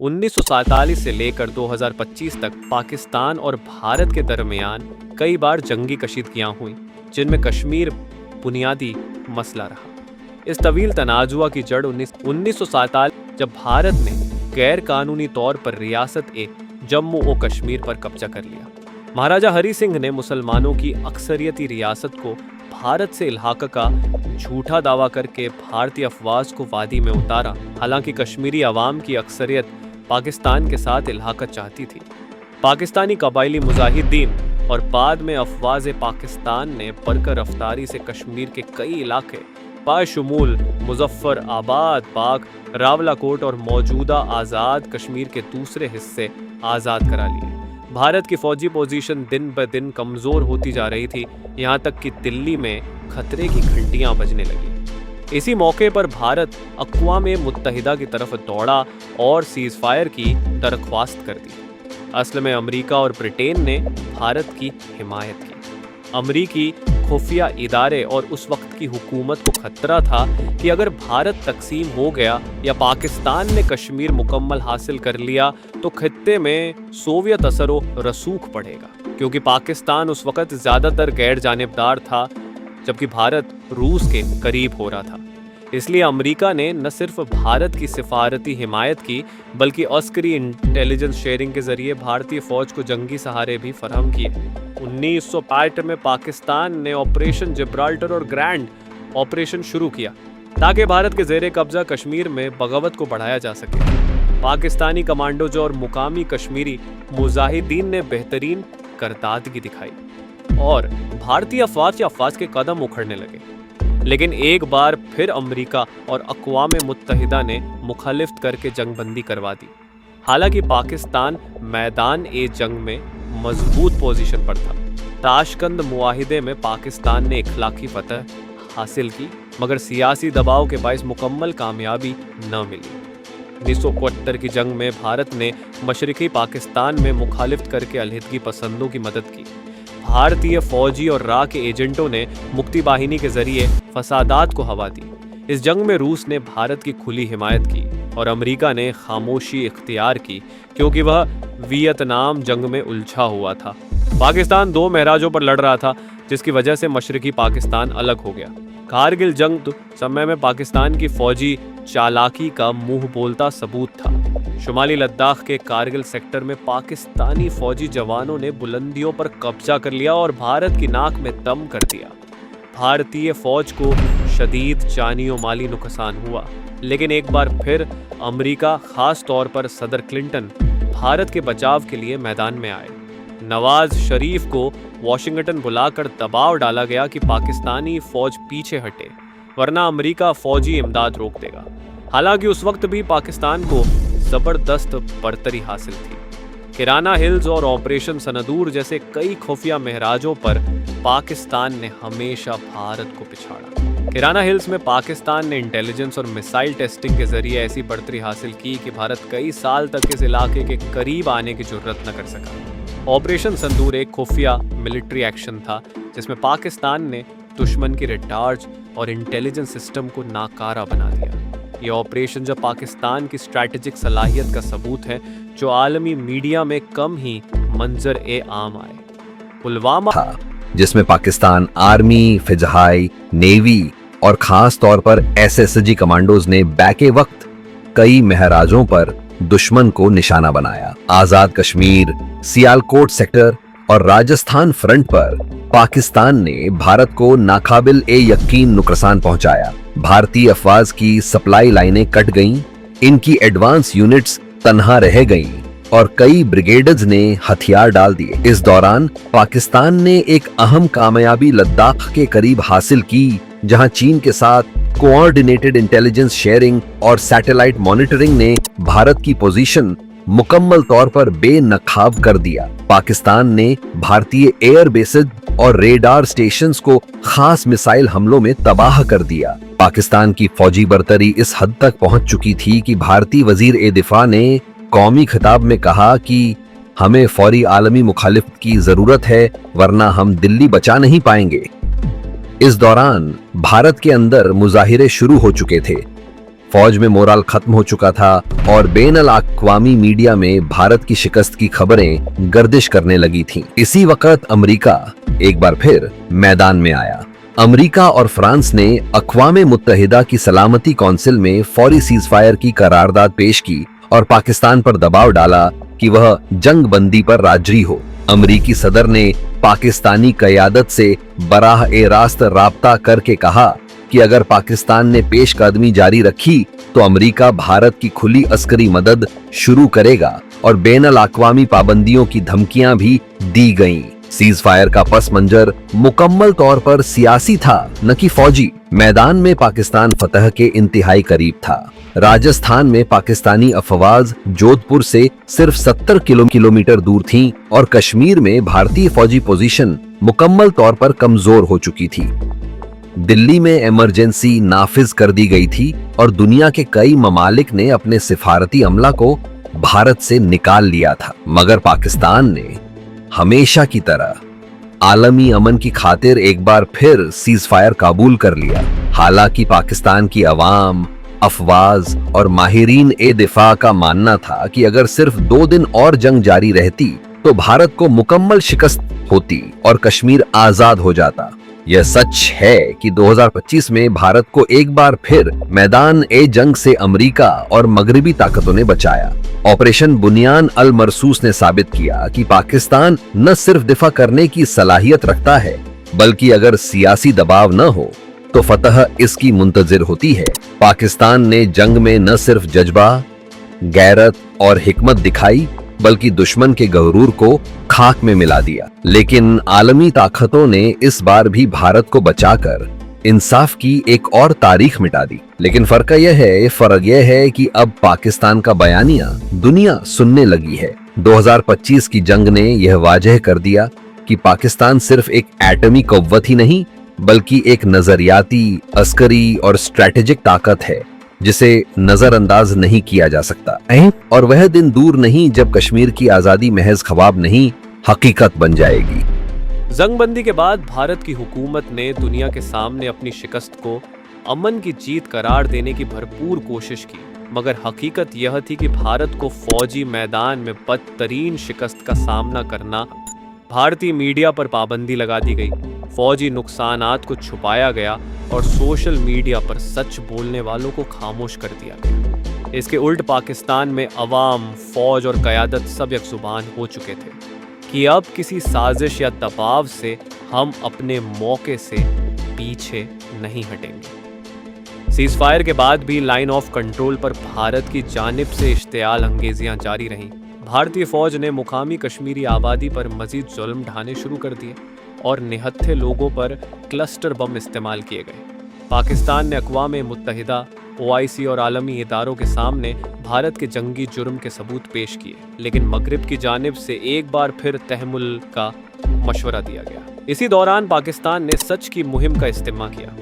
1947 से लेकर 2025 तक पाकिस्तान और भारत के दरमियान कई बार जंगी कशीदगियां हुई, जिनमें कश्मीर बुनियादी मसला रहा। इस तवील तनाजुआ की जड़ 1947 जब भारत ने गैर कानूनी तौर पर रियासत जम्मू और कश्मीर पर कब्जा कर लिया। महाराजा हरि सिंह ने मुसलमानों की अक्सरियती रियासत को भारत से इल्हाक का झूठा दावा करके भारतीय अफवाज को वादी में उतारा। हालांकि कश्मीरी अवाम की अक्सरियत पाकिस्तान के साथ इल्हाक चाहती थी। पाकिस्तानी कबायली मुजाहिदीन और बाद में अफवाज पाकिस्तान ने बरकर रफ्तारी से कश्मीर के कई इलाके बाशुमूल मुजफ्फर आबाद, पाक, रावलाकोट और मौजूदा आज़ाद कश्मीर के दूसरे हिस्से आज़ाद करा लिए। भारत की फौजी पोजीशन दिन ब दिन कमज़ोर होती जा रही थी, यहाँ तक कि दिल्ली में खतरे की घंटियाँ बजने लगी। इसी मौके पर भारत अक़वाम मुत्तहिदा की तरफ दौड़ा और सीज़ फायर की दरख्वास्त कर दी। असल में अमेरिका और ब्रिटेन ने भारत की हिमायत की। अमेरिकी खुफिया इदारे और उस वक्त की हुकूमत को खतरा था कि अगर भारत तकसीम हो गया या पाकिस्तान ने कश्मीर मुकम्मल हासिल कर लिया तो खित्ते में सोवियत असरो रसूख पड़ेगा, क्योंकि पाकिस्तान उस वक्त ज़्यादातर गैर जानिबदार था जबकि भारत रूस के करीब हो रहा था। इसलिए अमेरिका ने न सिर्फ भारत की सिफारती हिमायत की बल्कि अस्करी इंटेलिजेंस शेयरिंग के जरिए भारतीय फौज को जंगी सहारे भी फराहम किए। 1965 में पाकिस्तान ने ऑपरेशन जिब्राल्टर और ग्रैंड ऑपरेशन शुरू किया ताकि भारत के ज़ेरे कब्जा कश्मीर में बगावत को बढ़ाया जा सके। पाकिस्तानी कमांडोज और मुकामी कश्मीरी मुजाहिदीन ने बेहतरीन करदादगी दिखाई और भारतीय अफवाज के कदम उखड़ने लगे। लेकिन एक बार फिर अमेरिका और अक़वाम मुत्तहिदा ने मुखालिफ्त करके जंगबंदी करवा दी। हालांकि पाकिस्तान मैदान जंग में मजबूत पोजीशन पर था। ताशकंद मुआहिदे में पाकिस्तान ने इखलाकी फतह हासिल की, मगर सियासी दबाव के बाइस मुकम्मल कामयाबी न मिली। 1971 की जंग में भारत ने मशरक़ी पाकिस्तान में मुखालिफ्त करके अलहदगी पसंदों की मदद की। भारतीय फौजी और राह के एजेंटों ने मुक्ति बाहिनी के जरिए फसादात को हवा दी। इस जंग में रूस ने भारत की खुली हिमायत की और अमेरिका ने खामोशी इख्तियार की, क्योंकि वह वियतनाम जंग में उलझा हुआ था। पाकिस्तान दो महराजों पर लड़ रहा था, जिसकी वजह से मशरक़ी पाकिस्तान अलग हो गया। कारगिल जंग समय में पाकिस्तान की फौजी चालाकी का मुंह बोलता सबूत था। शुमाली लद्दाख के कारगिल सेक्टर में पाकिस्तानी फौजी जवानों ने बुलंदियों पर कब्जा कर लिया और भारत की नाक में दम कर दिया। भारतीय फौज को शदीद जानी और माली नुकसान हुआ, लेकिन एक बार फिर अमेरिका, खास तौर पर सदर क्लिंटन, भारत के बचाव के लिए मैदान में आए। नवाज शरीफ को वाशिंगटन बुलाकर दबाव डाला गया कि पाकिस्तानी फौज पीछे हटे, वरना अमेरिका फौजी इमदाद रोक देगा। हालांकि उस वक्त भी पाकिस्तान को ज़बरदस्त बरतरी हासिल थी। किराना हिल्स और ऑपरेशन सनदूर जैसे कई खुफिया महराजों पर पाकिस्तान ने हमेशा भारत को पिछाड़ा। किराना हिल्स में पाकिस्तान ने इंटेलिजेंस और मिसाइल टेस्टिंग के जरिए ऐसी बढ़तरी हासिल की कि भारत कई साल तक इस इलाके के करीब आने की जुर्रत न कर सका। ऑपरेशन संदूर एक खुफिया मिलिट्री एक्शन था जिसमें पाकिस्तान ने दुश्मन की रडार्स और इंटेलिजेंस सिस्टम को नाकारा बना दिया। यह ऑपरेशन जब पाकिस्तान की स्ट्रैटेजिक सलाहियत का सबूत है जो आलमी मीडिया में कम ही मंजर आम आए। पुलवामा था, जिसमें पाकिस्तान आर्मी, फिजहाई, नेवी और खास तौर पर एसएसजी कमांडोज ने बैके वक्त कई महराजों पर दुश्मन को निशाना बनाया। आजाद कश्मीर, सियालकोट सेक्टर और राजस्थान फ्रंट पर पाकिस्तान ने भारत को नाकाबिल यकीन नुकसान पहुंचाया। भारतीय अफवाज की सप्लाई लाइनें कट गईं, इनकी एडवांस यूनिट्स तन्हा रह गईं और कई ब्रिगेडर्स ने हथियार डाल दिए। इस दौरान पाकिस्तान ने एक अहम कामयाबी लद्दाख के करीब हासिल की, जहां चीन के साथ कोऑर्डिनेटेड इंटेलिजेंस शेयरिंग और सैटेलाइट मॉनिटरिंग ने भारत की पोजीशन मुकम्मल तौर पर बेनकाब कर दिया। पाकिस्तान ने भारतीय एयर बेसेस और रेडार स्टेशंस को खास मिसाइल हमलों में तबाह कर दिया। पाकिस्तान की फौजी बर्तरी इस हद तक पहुंच चुकी थी कि भारतीय वजीर दिफा ने कौमी खिताब में कहा कि हमें फौरी आलमी मुखालिफत की जरूरत है, वरना हम दिल्ली बचा नहीं पाएंगे। इस दौरान भारत के अंदर मुजाहिरे शुरू हो चुके थे। फौज में मोराल खत्म हो चुका था और बेनल अक़वामी मीडिया में भारत की शिकस्त की खबरें गर्दिश करने लगी थीं। इसी वक्त अमेरिका एक बार फिर मैदान में आया। अमेरिका और फ्रांस ने अक़वाम मुत्तहिदा की सलामती कौंसिल में फौरी सीज़फायर की करारदाद पेश की और पाकिस्तान पर दबाव डाला कि वह जंग बंदी पर राजी हो। अमेरिकी सदर ने पाकिस्तानी क़यादत से बराह रास्त राब्ता करके कहा कि अगर पाकिस्तान ने पेशकदमी जारी रखी तो अमेरिका भारत की खुली अस्करी मदद शुरू करेगा और बेनल अक़वामी पाबंदियों की धमकियां भी दी गईं। सीज फायर का पस मंजर मुकम्मल तौर पर सियासी था, न कि फौजी। मैदान में पाकिस्तान फतह के इंतहाई करीब था। राजस्थान में पाकिस्तानी अफवाज जोधपुर से सिर्फ 70 किलोमीटर दूर थीं और कश्मीर में भारतीय फौजी पोजीशन मुकम्मल तौर पर कमजोर हो चुकी थी। दिल्ली में इमरजेंसी नाफिज कर दी गई थी और दुनिया के कई ममालिक ने अपने सिफारती अमला को भारत से निकाल लिया था, मगर पाकिस्तान ने हमेशा की तरह आलमी अमन की खातिर एक बार फिर सीज फायर काबूल कर लिया। हालांकि पाकिस्तान की अवाम, अफवाज और माहिरीन ए दिफा का मानना था कि अगर सिर्फ 2 दिन और जंग जारी रहती तो भारत को मुकम्मल शिकस्त होती और कश्मीर आजाद हो जाता। यह सच है कि 2025 में भारत को एक बार फिर मैदान ए जंग से अमेरिका और मगरबी ताकतों ने बचाया। ऑपरेशन बुनियान अल मरसूस ने साबित किया कि पाकिस्तान न सिर्फ दिफा करने की सलाहियत रखता है, बल्कि अगर सियासी दबाव न हो तो फतह इसकी मुंतजिर होती है। पाकिस्तान ने जंग में न सिर्फ जज्बा, गैरत और हिकमत दिखाई, बल्कि दुश्मन के गरूर को खाक में मिला दिया। लेकिन आलमी ताकतों ने इस बार भी भारत को बचाकर इंसाफ की एक और तारीख मिटा दी। लेकिन फर्क यह है कि अब पाकिस्तान का बयानिया दुनिया सुनने लगी है। 2025 की जंग ने यह वाजह कर दिया कि पाकिस्तान सिर्फ एक एटमी कव्वत ही नहीं, बल्कि एक नजरियाती, अस्करी और स्ट्रेटेजिक ताकत है जिसे नजरअंदाज नहीं किया जा सकता। और वह दिन दूर नहीं जब कश्मीर की आजादी महज ख्वाब नहीं, हकीकत बन जाएगी। जंगबंदी के बाद भारत की हुकूमत ने दुनिया के सामने अपनी शिकस्त को अमन की जीत करार देने की भरपूर कोशिश की, मगर हकीकत यह थी कि भारत को फौजी मैदान में बदतरीन शिकस्त का सामना करना। भारतीय मीडिया पर पाबंदी लगा दी गई, फौजी नुकसानात को छुपाया गया और सोशल मीडिया पर सच बोलने वालों को खामोश कर दिया गया। इसके उल्ट पाकिस्तान में अवाम, फौज और क़यादत सब एक जुबान हो चुके थे कि अब किसी साजिश या दबाव से हम अपने मौके से पीछे नहीं हटेंगे। सीज फायर के बाद भी लाइन ऑफ कंट्रोल पर भारत की जानिब से इश्तियाल अंगेजियां जारी रहीं। भारतीय फौज ने मुकामी कश्मीरी आबादी पर मजीद जुल्म ढाने शुरू कर दिए और निहत्थे लोगों पर क्लस्टर बम इस्तेमाल किए गए। पाकिस्तान ने अक़वाम मुत्तहिदा, OIC और आलमी इदारों के सामने भारत के जंगी जुर्म के सबूत पेश किए, लेकिन मगरिब की जानिब से एक बार फिर तहमुल का मशवरा दिया गया। इसी दौरान पाकिस्तान ने सच की मुहिम का इस्तेमाल किया।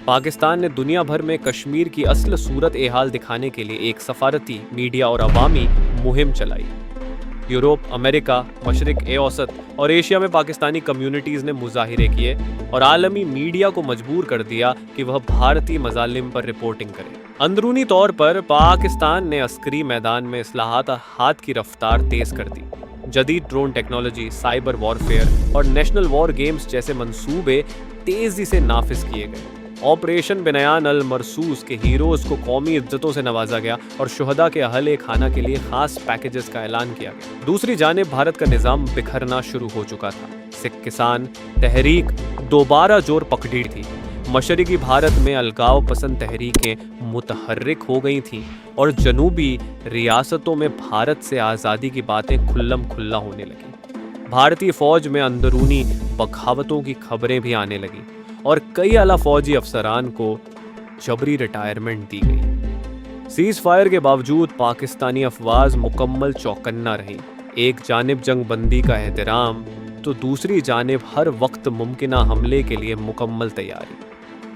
पाकिस्तान ने दुनिया भर में कश्मीर की असल सूरत हाल दिखाने के लिए एक सफारती, मीडिया और अवामी मुहिम चलाई। यूरोप, अमेरिका, मशरिक औसत और एशिया में पाकिस्तानी कम्युनिटीज़ ने मुजाहिरे किए और आलमी मीडिया को मजबूर कर दिया कि वह भारतीय मजालिम पर रिपोर्टिंग करे। अंदरूनी तौर पर पाकिस्तान ने अस्करी मैदान में इस्लाहात की रफ्तार तेज कर दी। जदीद ड्रोन टेक्नोलॉजी, साइबर वॉरफेयर और नेशनल वॉर गेम्स जैसे मंसूबे तेजी से नाफिज किए गए। ऑपरेशन बुनियान अल मरसूस के हीरोज को कौमी इज्जतों से नवाजा गया और शुहदा के अहले खाना के लिए खास पैकेजेस का ऐलान किया गया। दूसरी जानिब भारत का निज़ाम बिखरना शुरू हो चुका था। सिख किसान तहरीक दोबारा जोर पकड़ी थी। मशरिकी भारत में अलगाव पसंद तहरीकें मुतहर्रिक हो गई थीं और जनूबी रियासतों में भारत से आज़ादी की बातें खुल्लम खुल्ला होने लगी। भारतीय फौज में अंदरूनी बगावतों की खबरें भी आने लगीं और कई आला फौजी अफसरान को जबरी रिटायरमेंट दी गई। सीज फायर के बावजूद पाकिस्तानी अफवाज मुकम्मल चौकन्ना रहीं। एक जानिब जंग बंदी का एहतराम तो दूसरी जानिब हर वक्त मुमकिना हमले के लिए मुकम्मल तैयारी।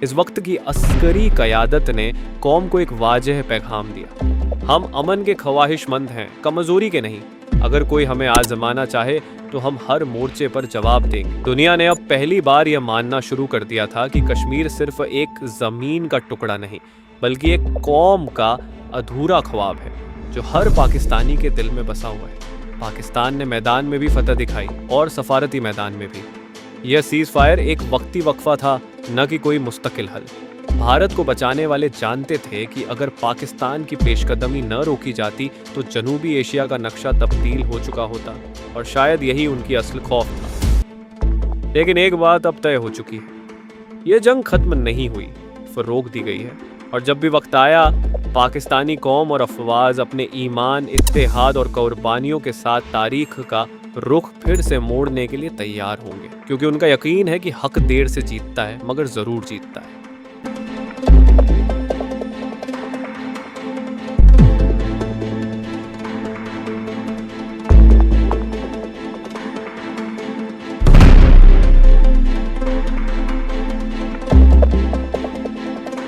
इस वक्त की अस्करी क़यादत ने कौम को एक वाजह पैगाम दिया, हम अमन के ख्वाहिशमंद हैं, कमज़ोरी के नहीं। अगर कोई हमें आजमाना चाहे तो हम हर मोर्चे पर जवाब देंगे। दुनिया ने अब पहली बार यह मानना शुरू कर दिया था कि कश्मीर सिर्फ एक ज़मीन का टुकड़ा नहीं, बल्कि एक कौम का अधूरा ख्वाब है जो हर पाकिस्तानी के दिल में बसा हुआ है। पाकिस्तान ने मैदान में भी फतह दिखाई और सफारती मैदान में भी। यह सीज फायर एक वक्ती वक्फा था, न कि कोई मुस्तकिल हल। भारत को बचाने वाले जानते थे कि अगर पाकिस्तान की पेशकदमी न रोकी जाती तो जनूबी एशिया का नक्शा तब्दील हो चुका होता, और शायद यही उनकी असल खौफ था। लेकिन एक बात अब तय हो चुकी है, ये जंग खत्म नहीं हुई, फरोग दी गई है। और जब भी वक्त आया, पाकिस्तानी कौम और अफवाज अपने ईमान, इत्तेहाद और कुर्बानियों के साथ तारीख का रुख फिर से मोड़ने के लिए तैयार होंगे, क्योंकि उनका यकीन है कि हक देर से जीतता है मगर ज़रूर जीतता है।